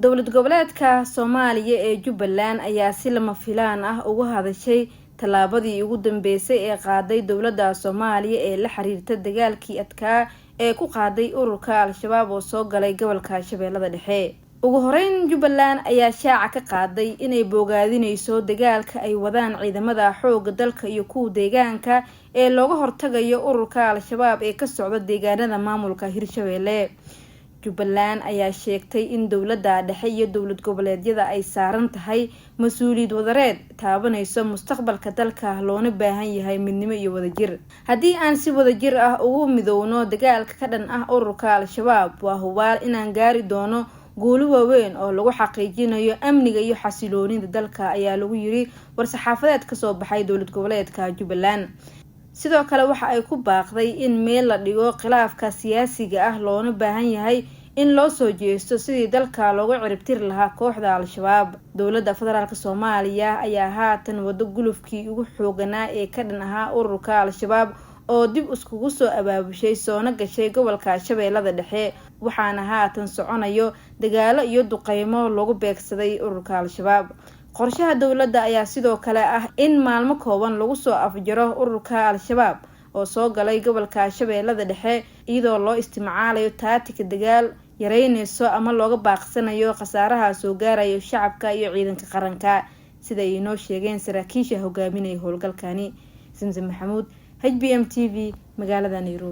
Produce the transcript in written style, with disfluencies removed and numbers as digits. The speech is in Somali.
dowlad goboleedka Soomaaliya ee Jubbaland ayaa si lama filaan ah uga hadashay talaabadii ugu dambeysay ee qaaday dowladda Soomaaliya ee la xiriirta dagaalkii adkaa ee ku qaaday ururka Al-Shabaab oo soo galay gobolka Shabeellada Dhexe. ugu horeyn Jubbaland ayaa shaaca ka qaaday inay bogaadinayso dagaalka ay wadaan ciidamada xoogga dalka iyo kuwa deegaanka ee looga hortagayo ururka Al-Shabaab ee ka socda deegaanada maamulka Hirshabeelle. Jubbaland ayaa sheegtay in dowladda dhexe iyo dowlad goboleedyada ay saaran tahay mas'uuliyad wadareed taabanayso mustaqbalka dalka loona baahan yahay midnimo iyo wadajir. Haddii aan si wadajir ah ugu midowno dagaalka ka dhan ah ururka Al-Shabaab, waa hubaal inaan gaari doono guulo waaweyn oo lagu xaqiijinayo amniga iyo xasiloonida dalka, ayaa lagu yiri war-saxaafadeed ka soo baxay dowlad goboleedka Jubbaland. sidoo kale waxa ay ku baaqday in meel la dhigo khilaafka siyaasiga ah loona baahan yahay in loo soo jeesto sidii dalka looga ciribtir lahaa kooxda Al-Shabaab. Dowladda Federaalka Soomaaliya ayaa haatan wado gulufkii ugu xooganaa ee ka dhan ahaa ururka Al-Shabaab oo dib iskugu soo abaabushay soona gashay gobolka Shabeellada Dhexe, waxaana haatan soconayo dagaalo iyo duqeymo lagu beegsaday ururka Al-Shabaab. qorshaha dowladda ayaa sidoo kale ah in maalmo kooban lagu soo afjaro ururka Al-Shabaab oo soo galay gobolka Shabeellada Dhexe iyadoo loo isticmaalayo tactic dagaal yareynayso ama looga baaqsanayo khasaaraha soo gaarayo shacabka iyo ciidanka qaranka, sida ay noo sheegeen saraakiisha hogaaminaya howlgalkani. Simsim Maxamuud, HBM TV, magaalada Nairobi.